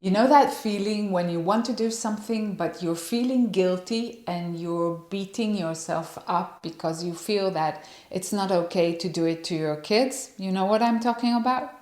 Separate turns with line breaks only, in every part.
You know that feeling when you want to do something, but you're feeling guilty and you're beating yourself up because you feel that it's not okay to do it to your kids? You know what I'm talking about?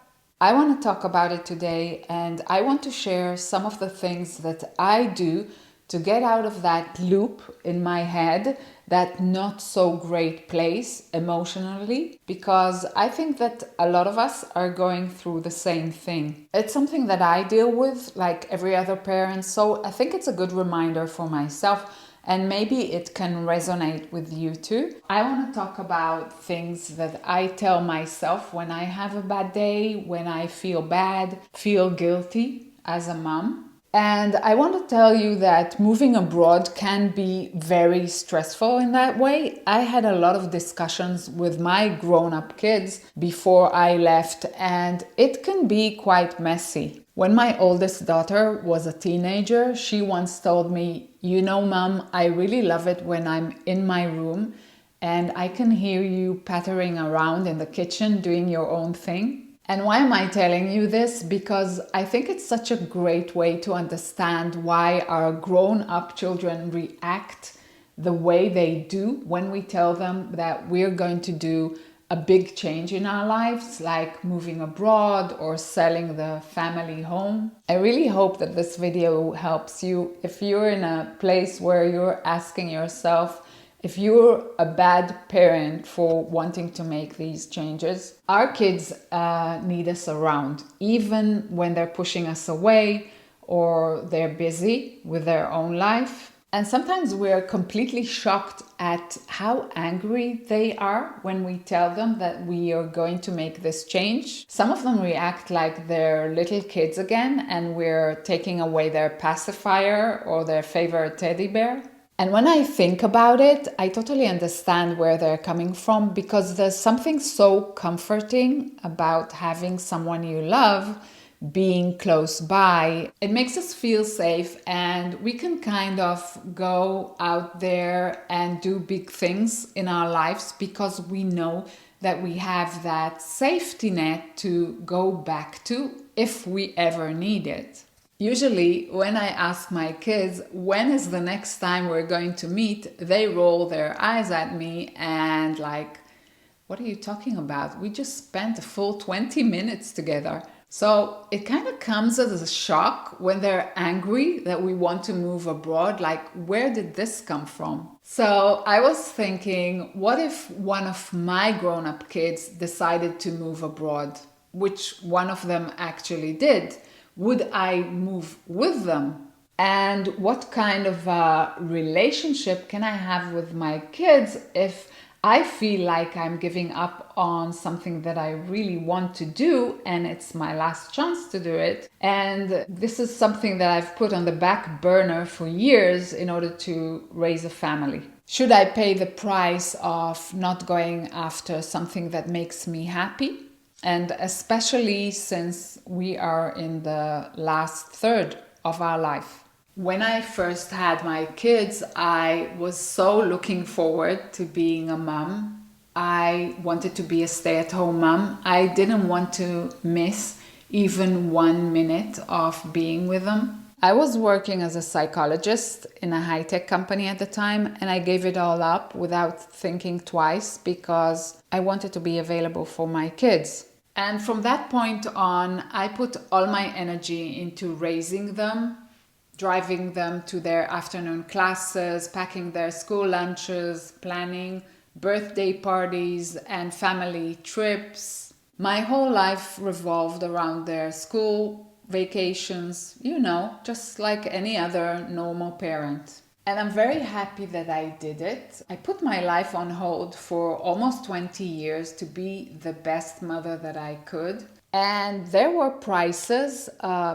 I want to talk about it today, and I want to share some of the things that I do to get out of that loop in my head, that not so great place emotionally, because I think that a lot of us are going through the same thing. It's something that I deal with like every other parent, so I think it's a good reminder for myself, and maybe it can resonate with you too. I want to talk about things that I tell myself when I have a bad day, when I feel bad, feel guilty as a mom. And I want to tell you that moving abroad can be very stressful in that way. I had a lot of discussions with my grown-up kids before I left, and it can be quite messy. When my oldest daughter was a teenager, she once told me, "You know, Mom, I really love it when I'm in my room and I can hear you pattering around in the kitchen doing your own thing." And why am I telling you this? Because I think it's such a great way to understand why our grown-up children react the way they do when we tell them that we're going to do a big change in our lives, like moving abroad or selling the family home. I really hope that this video helps you if you're in a place where you're asking yourself, if you're a bad parent for wanting to make these changes. Our kids need us around, even when they're pushing us away or they're busy with their own life. And sometimes we're completely shocked at how angry they are when we tell them that we are going to make this change. Some of them react like they're little kids again and we're taking away their pacifier or their favorite teddy bear. And when I think about it, I totally understand where they're coming from, because there's something so comforting about having someone you love being close by. It makes us feel safe, and we can kind of go out there and do big things in our lives because we know that we have that safety net to go back to if we ever need it. Usually, when I ask my kids, when is the next time we're going to meet, they roll their eyes at me and like, what are you talking about? We just spent a full 20 minutes together. So it kind of comes as a shock when they're angry that we want to move abroad. Like, where did this come from? So I was thinking, what if one of my grown-up kids decided to move abroad, which one of them actually did? Would I move with them? And what kind of a relationship can I have with my kids if I feel like I'm giving up on something that I really want to do and it's my last chance to do it? And this is something that I've put on the back burner for years in order to raise a family. Should I pay the price of not going after something that makes me happy? And especially since we are in the last third of our life. When I first had my kids, I was so looking forward to being a mom. I wanted to be a stay-at-home mom. I didn't want to miss even 1 minute of being with them. I was working as a psychologist in a high-tech company at the time, and I gave it all up without thinking twice because I wanted to be available for my kids. And from that point on, I put all my energy into raising them, driving them to their afternoon classes, packing their school lunches, planning birthday parties and family trips. My whole life revolved around their school, vacations, just like any other normal parent. And I'm very happy that I did it. I put my life on hold for almost 20 years to be the best mother that I could. And there were prices,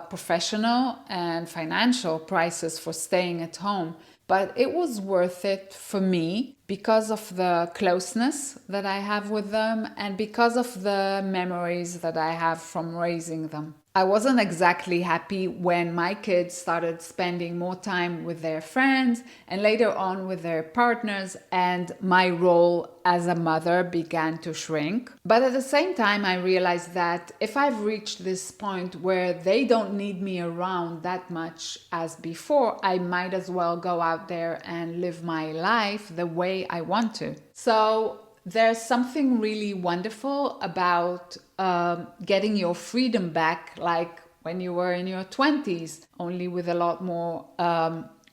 professional and financial prices for staying at home. But it was worth it for me because of the closeness that I have with them and because of the memories that I have from raising them. I wasn't exactly happy when my kids started spending more time with their friends and later on with their partners, and my role as a mother began to shrink. But at the same time, I realized that if I've reached this point where they don't need me around that much as before, I might as well go out there and live my life the way I want to. So there's something really wonderful about getting your freedom back, like when you were in your 20s, only with a lot more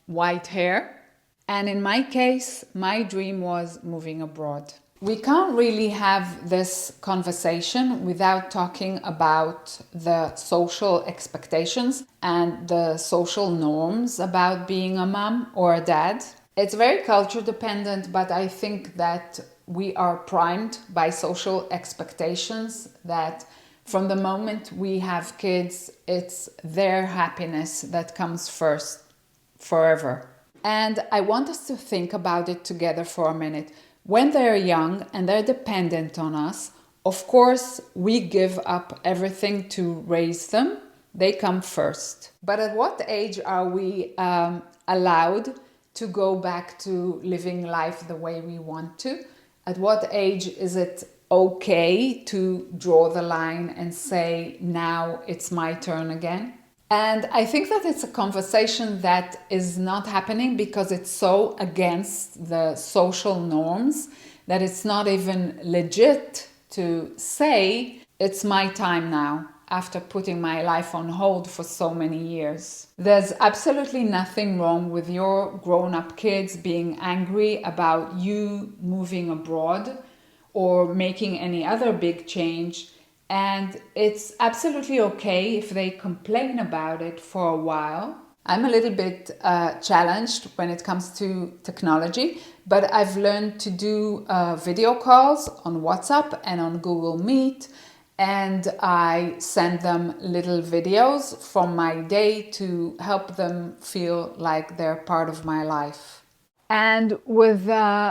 white hair. And in my case, my dream was moving abroad. We can't really have this conversation without talking about the social expectations and the social norms about being a mom or a dad. It's very culture dependent, but I think that we are primed by social expectations that from the moment we have kids, it's their happiness that comes first, forever. And I want us to think about it together for a minute. When they're young and they're dependent on us, of course, we give up everything to raise them. They come first. But at what age are we allowed to go back to living life the way we want to? At what age is it okay to draw the line and say, now it's my turn again? And I think that it's a conversation that is not happening because it's so against the social norms that it's not even legit to say, it's my time now, after putting my life on hold for so many years. There's absolutely nothing wrong with your grown-up kids being angry about you moving abroad or making any other big change. And it's absolutely okay if they complain about it for a while. I'm a little bit challenged when it comes to technology, but I've learned to do video calls on WhatsApp and on Google Meet, and I send them little videos from my day to help them feel like they're part of my life. And with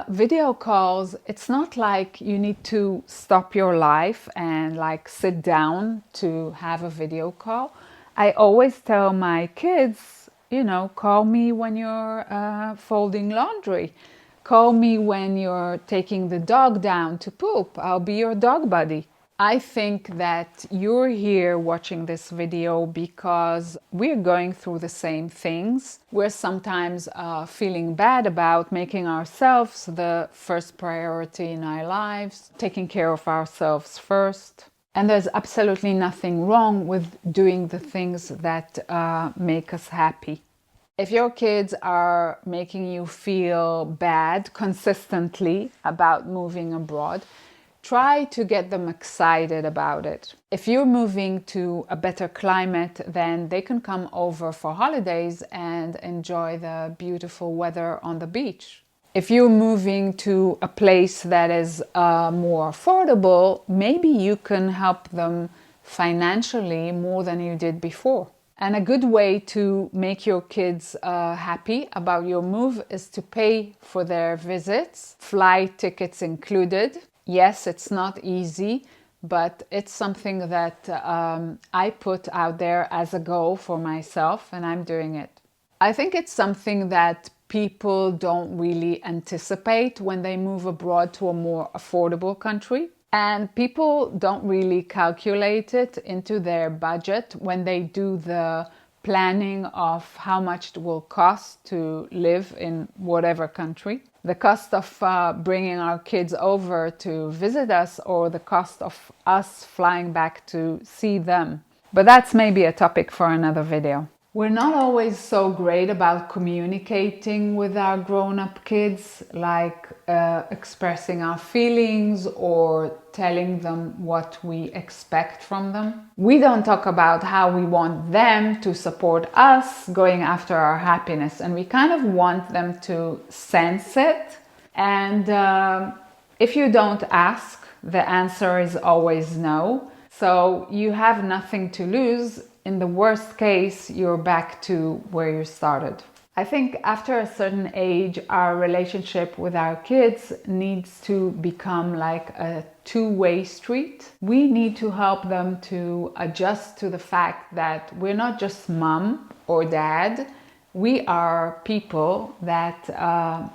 video calls, it's not like you need to stop your life and like sit down to have a video call. I always tell my kids, call me when you're folding laundry. Call me when you're taking the dog down to poop. I'll be your dog buddy. I think that you're here watching this video because we're going through the same things. We're sometimes feeling bad about making ourselves the first priority in our lives, taking care of ourselves first. And there's absolutely nothing wrong with doing the things that make us happy. If your kids are making you feel bad consistently about moving abroad, try to get them excited about it. If you're moving to a better climate, then they can come over for holidays and enjoy the beautiful weather on the beach. If you're moving to a place that is more affordable, maybe you can help them financially more than you did before. And a good way to make your kids happy about your move is to pay for their visits, flight tickets included. Yes, it's not easy, but it's something that I put out there as a goal for myself, and I'm doing it. I think it's something that people don't really anticipate when they move abroad to a more affordable country. And people don't really calculate it into their budget when they do the planning of how much it will cost to live in whatever country. The cost of bringing our kids over to visit us, or the cost of us flying back to see them. But that's maybe a topic for another video. We're not always so great about communicating with our grown-up kids, like expressing our feelings or telling them what we expect from them. We don't talk about how we want them to support us going after our happiness, and we kind of want them to sense it. And if you don't ask, the answer is always no. So you have nothing to lose. In the worst case, you're back to where you started. I think after a certain age, our relationship with our kids needs to become like a two-way street. We need to help them to adjust to the fact that we're not just mom or dad. We are people that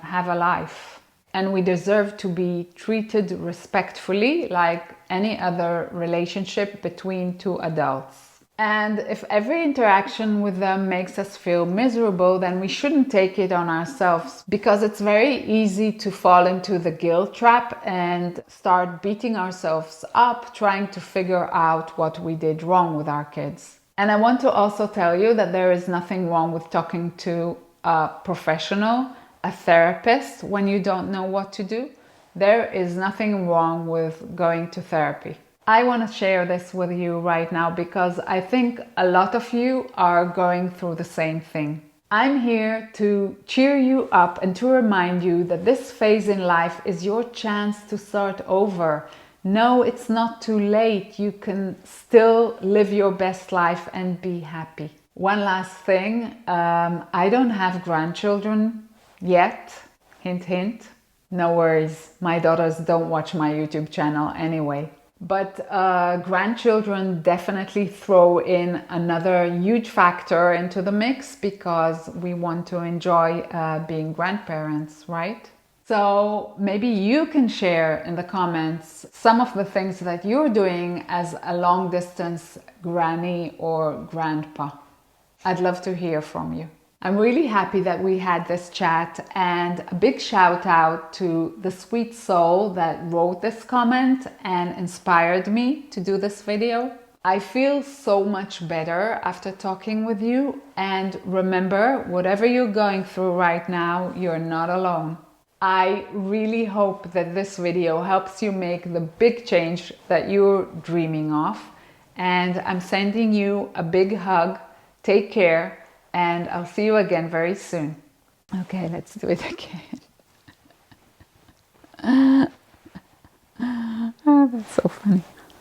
have a life, and we deserve to be treated respectfully like any other relationship between two adults. And if every interaction with them makes us feel miserable, then we shouldn't take it on ourselves, because it's very easy to fall into the guilt trap and start beating ourselves up trying to figure out what we did wrong with our kids. And I want to also tell you that there is nothing wrong with talking to a professional, a therapist, when you don't know what to do. There is nothing wrong with going to therapy. I want to share this with you right now because I think a lot of you are going through the same thing. I'm here to cheer you up and to remind you that this phase in life is your chance to start over. No, it's not too late. You can still live your best life and be happy. One last thing, I don't have grandchildren yet. Hint, hint. No worries, my daughters don't watch my YouTube channel anyway. But grandchildren definitely throw in another huge factor into the mix, because we want to enjoy being grandparents, right? So maybe you can share in the comments some of the things that you're doing as a long distance granny or grandpa. I'd love to hear from you. I'm really happy that we had this chat, and a big shout out to the sweet soul that wrote this comment and inspired me to do this video. I feel so much better after talking with you, and remember, whatever you're going through right now, you're not alone. I really hope that this video helps you make the big change that you're dreaming of, and I'm sending you a big hug. Take care. And I'll see you again very soon. Okay, let's do it again. Oh, that's so funny.